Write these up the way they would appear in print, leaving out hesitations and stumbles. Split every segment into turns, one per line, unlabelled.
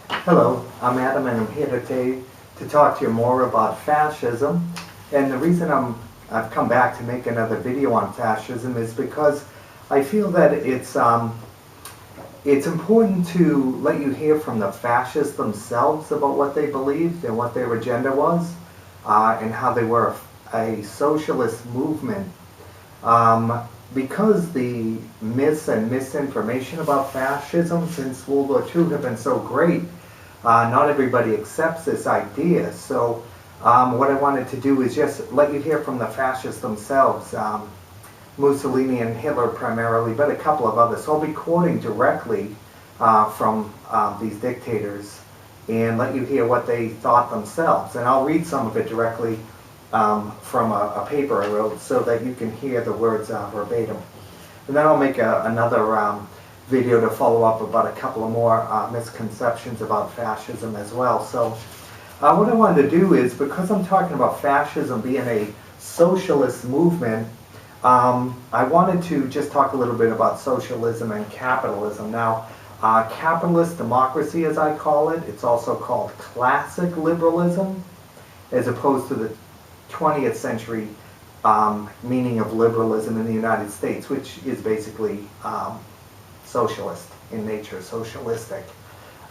Hello, I'm Adam and I'm here today to talk to you more about fascism. And the reason I've come back to make another video on fascism is because I feel that it's important to let you hear from the fascists themselves about what they believed and what their agenda was, and how they were a socialist movement. Because the myths and misinformation about fascism since World War II have been so great, not everybody accepts this idea. So what I wanted to do is just let you hear from the fascists themselves, Mussolini and Hitler primarily, but a couple of others. So I'll be quoting directly from these dictators and let you hear what they thought themselves. And I'll read some of it directly from a paper I wrote so that you can hear the words verbatim. And then I'll make another video to follow up about a couple of more misconceptions about fascism as well. So what I wanted to do is, because I'm talking about fascism being a socialist movement, I wanted to just talk a little bit about socialism and capitalism. Now, capitalist democracy, as I call it, it's also called classic liberalism, as opposed to the 20th century meaning of liberalism in the United States, which is basically socialist in nature, socialistic.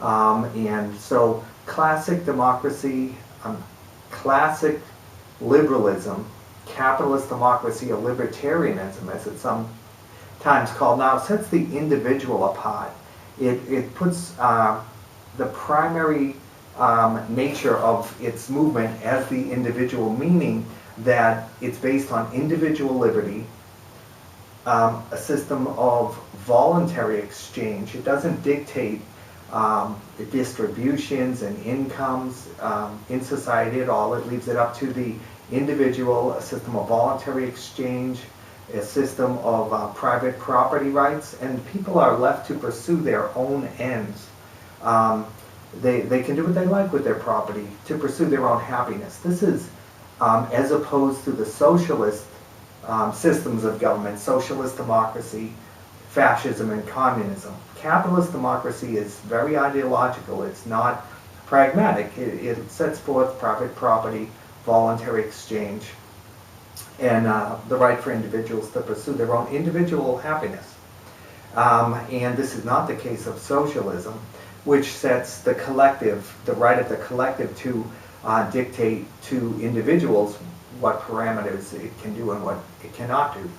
And so classic democracy, classic liberalism, capitalist democracy, or libertarianism, as it's sometimes called now, sets the individual apart. It puts the primary nature of its movement as the individual, meaning that it's based on individual liberty, a system of voluntary exchange. It doesn't dictate the distributions and incomes in society at all. It leaves it up to the individual, a system of voluntary exchange, a system of private property rights, and people are left to pursue their own ends. They can do what they like with their property to pursue their own happiness. This is as opposed to the socialist systems of government, socialist democracy, fascism, and communism. Capitalist democracy is very ideological. It's not pragmatic. It sets forth private property, voluntary exchange, and the right for individuals to pursue their own individual happiness. And this is not the case of socialism, which sets the collective, the right of the collective to dictate to individuals what parameters it can do and what it cannot do.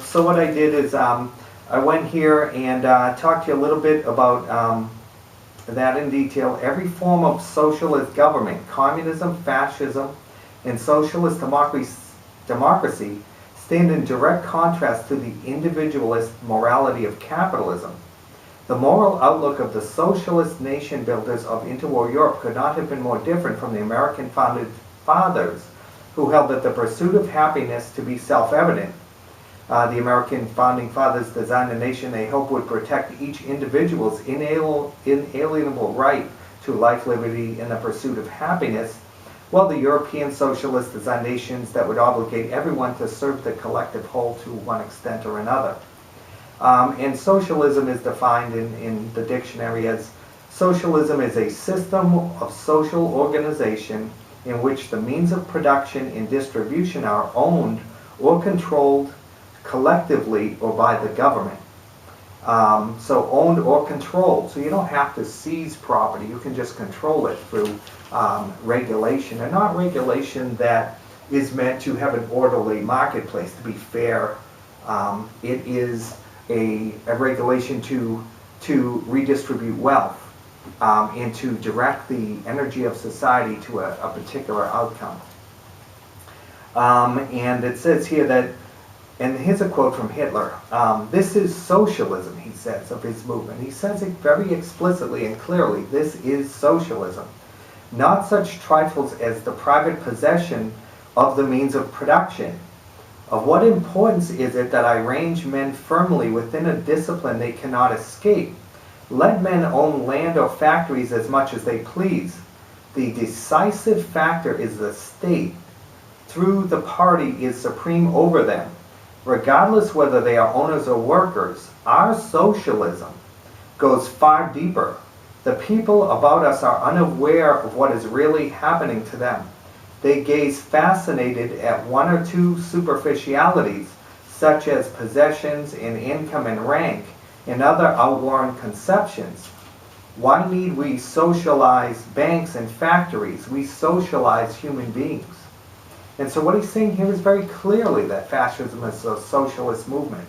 So what I did is I went here and talked to you a little bit about that in detail. Every form of socialist government, communism, fascism, and socialist democracy stand in direct contrast to the individualist morality of capitalism. The moral outlook of the socialist nation builders of interwar Europe could not have been more different from the American founding fathers, who held that the pursuit of happiness to be self-evident. The American founding fathers designed a nation they hoped would protect each individual's inalienable right to life, liberty, and the pursuit of happiness, while the European socialists designed nations that would obligate everyone to serve the collective whole to one extent or another. And socialism is defined in the dictionary as socialism is a system of social organization in which the means of production and distribution are owned or controlled collectively or by the government. So owned or controlled. So you don't have to seize property. You can just control it through regulation, and not regulation that is meant to have an orderly marketplace, to be fair. It is a regulation to redistribute wealth and to direct the energy of society to a particular outcome. And it says here that, and here's a quote from Hitler, this is socialism, he says, of his movement. He says it very explicitly and clearly, this is socialism. Not such trifles as the private possession of the means of production. Of what importance is it that I range men firmly within a discipline they cannot escape? Let men own land or factories as much as they please. The decisive factor is the state. Through the party is supreme over them. Regardless whether they are owners or workers, our socialism goes far deeper. The people about us are unaware of what is really happening to them. They gaze fascinated at one or two superficialities, such as possessions and income and rank, and other outworn conceptions. Why need we socialize banks and factories? We socialize human beings. And so what he's saying here is very clearly that fascism is a socialist movement.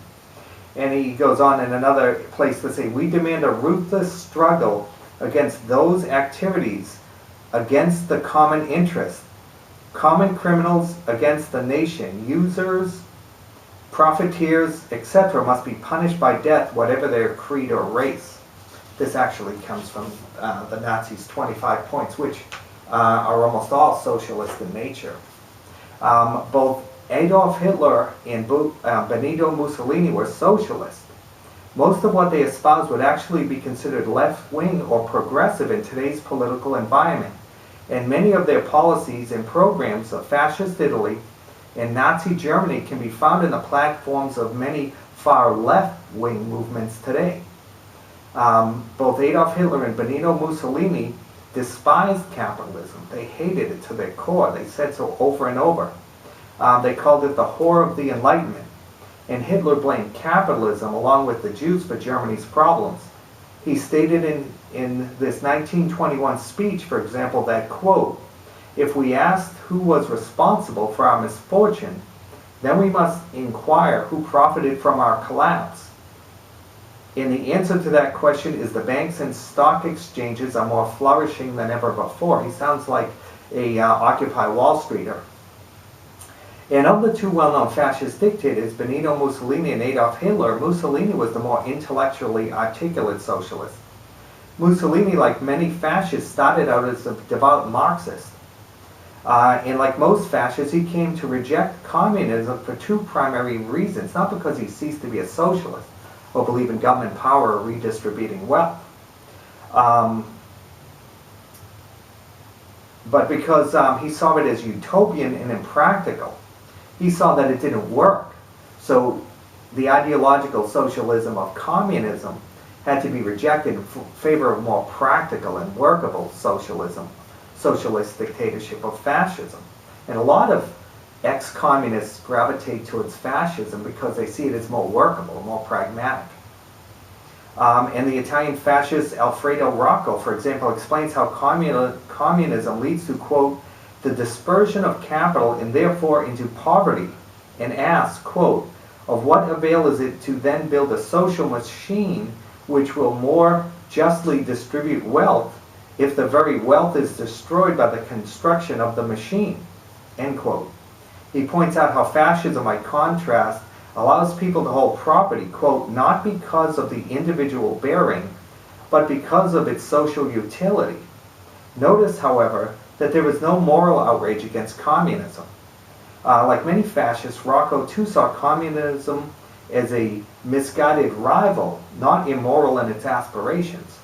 And he goes on in another place to say, we demand a ruthless struggle against those activities, against the common interest, common criminals against the nation, users, profiteers, etc. must be punished by death, whatever their creed or race. This actually comes from the Nazis' 25 points, which are almost all socialist in nature. Both Adolf Hitler and Benito Mussolini were socialists. Most of what they espoused would actually be considered left-wing or progressive in today's political environment, and many of their policies and programs of fascist Italy and Nazi Germany can be found in the platforms of many far left-wing movements today. Both Adolf Hitler and Benito Mussolini despised capitalism. They hated it to their core. They said so over and over. They called it the whore of the Enlightenment. And Hitler blamed capitalism along with the Jews for Germany's problems. He stated in this 1921 speech, for example, that, quote, if we asked who was responsible for our misfortune, then we must inquire who profited from our collapse. And the answer to that question is the banks and stock exchanges are more flourishing than ever before. He sounds like a Occupy Wall Streeter. And of the two well-known fascist dictators, Benito Mussolini and Adolf Hitler, Mussolini was the more intellectually articulate socialist. Mussolini, like many fascists, started out as a devout Marxist. And like most fascists, he came to reject communism for two primary reasons. Not because he ceased to be a socialist or believe in government power or redistributing wealth, but because he saw it as utopian and impractical. He saw that it didn't work. So the ideological socialism of communism had to be rejected in favor of more practical and workable socialism, socialist dictatorship of fascism. And a lot of ex-communists gravitate towards fascism because they see it as more workable, more pragmatic. And the Italian fascist Alfredo Rocco, for example, explains how communism leads to, quote, the dispersion of capital and therefore into poverty, and asks, quote, of what avail is it to then build a social machine which will more justly distribute wealth if the very wealth is destroyed by the construction of the machine, end quote. He points out how fascism, by contrast, allows people to hold property, quote, not because of the individual bearing, but because of its social utility. Notice, however, that there is no moral outrage against communism. Like many fascists, Rocco too saw communism as a misguided rival, not immoral in its aspirations.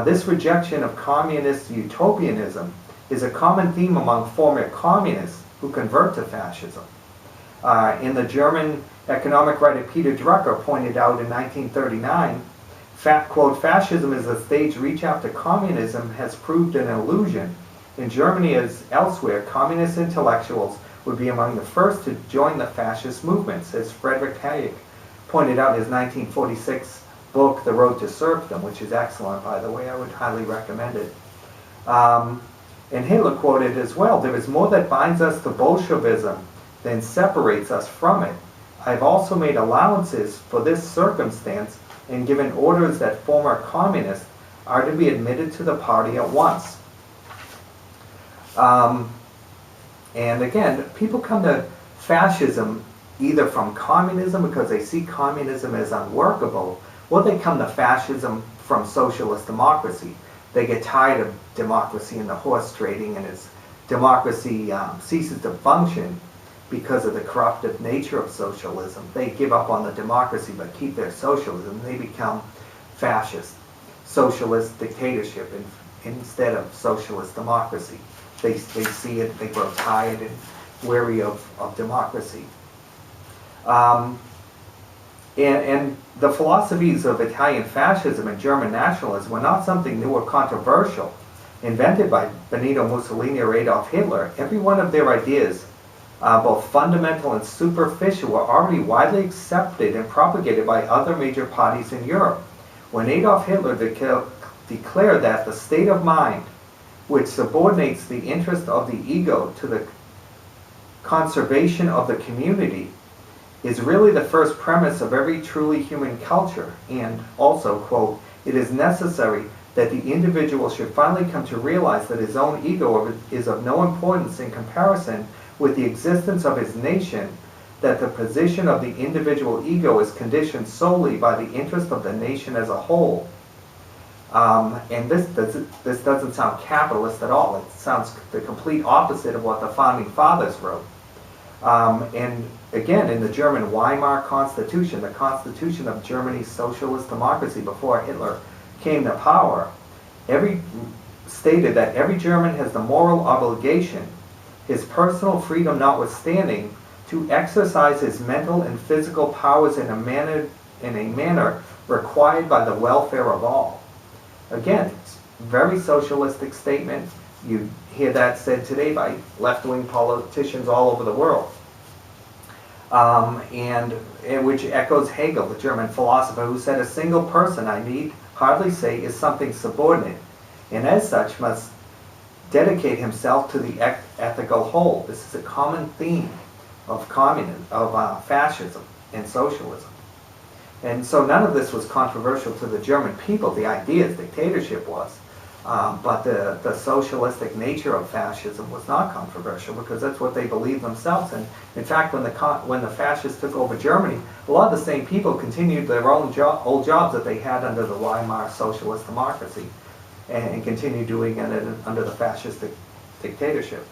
This rejection of communist utopianism is a common theme among former communists who convert to fascism. In the German economic writer Peter Drucker pointed out in 1939, quote, fascism is a stage reach after communism has proved an illusion. In Germany as elsewhere, communist intellectuals would be among the first to join the fascist movements, as Friedrich Hayek pointed out in his 1946 book, The Road to Serfdom, which is excellent, by the way. I would highly recommend it. And Hitler quoted as well, there is more that binds us to Bolshevism than separates us from it. I've also made allowances for this circumstance and given orders that former communists are to be admitted to the party at once. And again, people come to fascism either from communism because they see communism as unworkable, or they come to fascism from socialist democracy. They get tired of democracy and the horse trading, and as democracy ceases to function because of the corruptive nature of socialism, they give up on the democracy but keep their socialism. They become fascist, socialist dictatorship instead of socialist democracy. They see it, they grow tired and weary of democracy. And the philosophies of Italian fascism and German nationalism were not something new or controversial, invented by Benito Mussolini or Adolf Hitler. Every one of their ideas, both fundamental and superficial, were already widely accepted and propagated by other major parties in Europe. When Adolf Hitler declared that the state of mind which subordinates the interest of the ego to the conservation of the community is really the first premise of every truly human culture, and also, quote, it is necessary that the individual should finally come to realize that his own ego is of no importance in comparison with the existence of his nation, that the position of the individual ego is conditioned solely by the interest of the nation as a whole. And this doesn't sound capitalist at all. It sounds the complete opposite of what the Founding Fathers wrote. And again, in the German Weimar Constitution, the constitution of Germany's socialist democracy before Hitler came to power, stated that every German has the moral obligation, his personal freedom notwithstanding, to exercise his mental and physical powers in a manner required by the welfare of all. Again, it's a very socialistic statement. You hear that said today by left-wing politicians all over the world. And which echoes Hegel, the German philosopher, who said, a single person, I need hardly say, is something subordinate, and as such must dedicate himself to the ethical whole. This is a common theme of communism, of fascism and socialism. And so none of this was controversial to the German people. The ideas, dictatorship was. But the socialistic nature of fascism was not controversial because that's what they believed themselves. And in fact, when the fascists took over Germany, a lot of the same people continued their own old jobs that they had under the Weimar socialist democracy and continued doing it under the fascist dictatorship.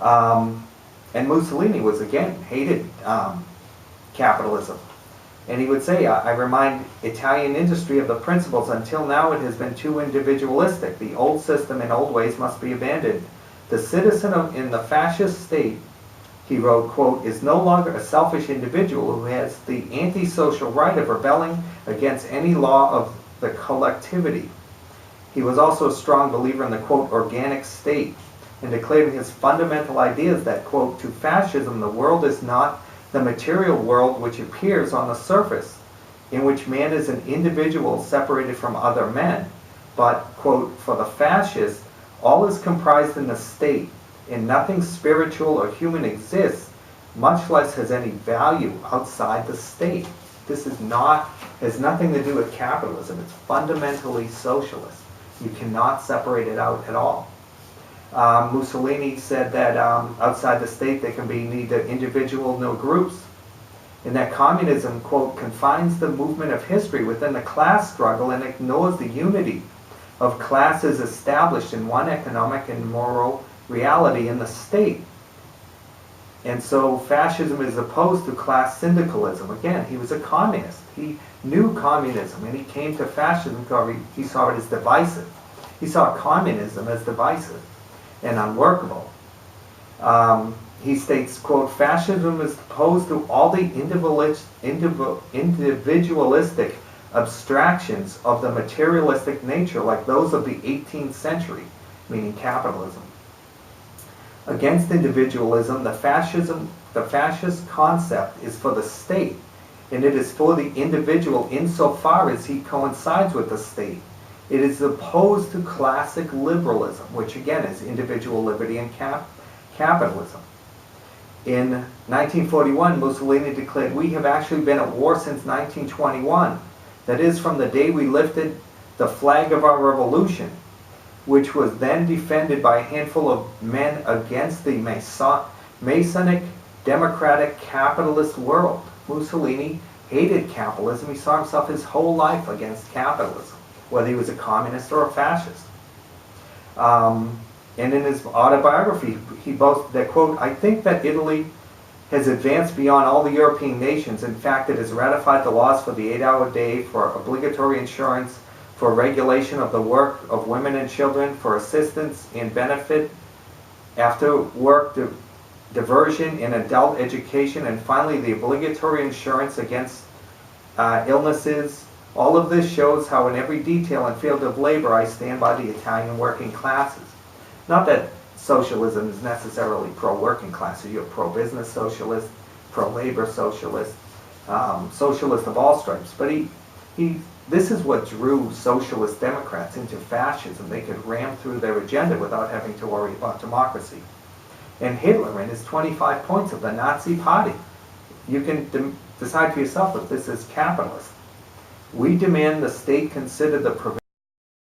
And Mussolini was, again, hated capitalism. And he would say, I remind Italian industry of the principles. Until now it has been too individualistic. The old system and old ways must be abandoned. The citizen in the fascist state, he wrote, quote, is no longer a selfish individual who has the antisocial right of rebelling against any law of the collectivity. He was also a strong believer in the, quote, organic state, and declared his fundamental ideas that, quote, to fascism the world is not the material world which appears on the surface, in which man is an individual separated from other men, but, quote, for the fascist, all is comprised in the state, and nothing spiritual or human exists, much less has any value outside the state. This has nothing to do with capitalism. It's fundamentally socialist. You cannot separate it out at all. Mussolini said that outside the state there can be neither individual nor groups, and that communism, quote, confines the movement of history within the class struggle and ignores the unity of classes established in one economic and moral reality in the state. And so fascism is opposed to class syndicalism. Again, he was a communist. He knew communism, and he came to fascism because he saw it as divisive. He saw communism as divisive and unworkable. He states, quote, fascism is opposed to all the individualistic abstractions of the materialistic nature, like those of the 18th century, meaning capitalism. Against individualism, the fascist concept is for the state, and it is for the individual insofar as he coincides with the state. It is opposed to classic liberalism, which again is individual liberty and capitalism. In 1941, Mussolini declared, we have actually been at war since 1921. That is, from the day we lifted the flag of our revolution, which was then defended by a handful of men against the Masonic, democratic, capitalist world. Mussolini hated capitalism. He saw himself his whole life against capitalism, whether he was a communist or a fascist. And in his autobiography, he boasted that, quote, I think that Italy has advanced beyond all the European nations. In fact, it has ratified the laws for the 8-hour day, for obligatory insurance, for regulation of the work of women and children, for assistance and benefit after work diversion in adult education, and finally the obligatory insurance against illnesses. All of this shows how in every detail and field of labor I stand by the Italian working classes. Not that socialism is necessarily pro-working classes. You have pro-business socialist, pro-labor socialist, socialist of all stripes. But this is what drew socialist Democrats into fascism. They could ram through their agenda without having to worry about democracy. And Hitler and his 25 points of the Nazi Party. You can decide for yourself if this is capitalist. We demand the state consider the provision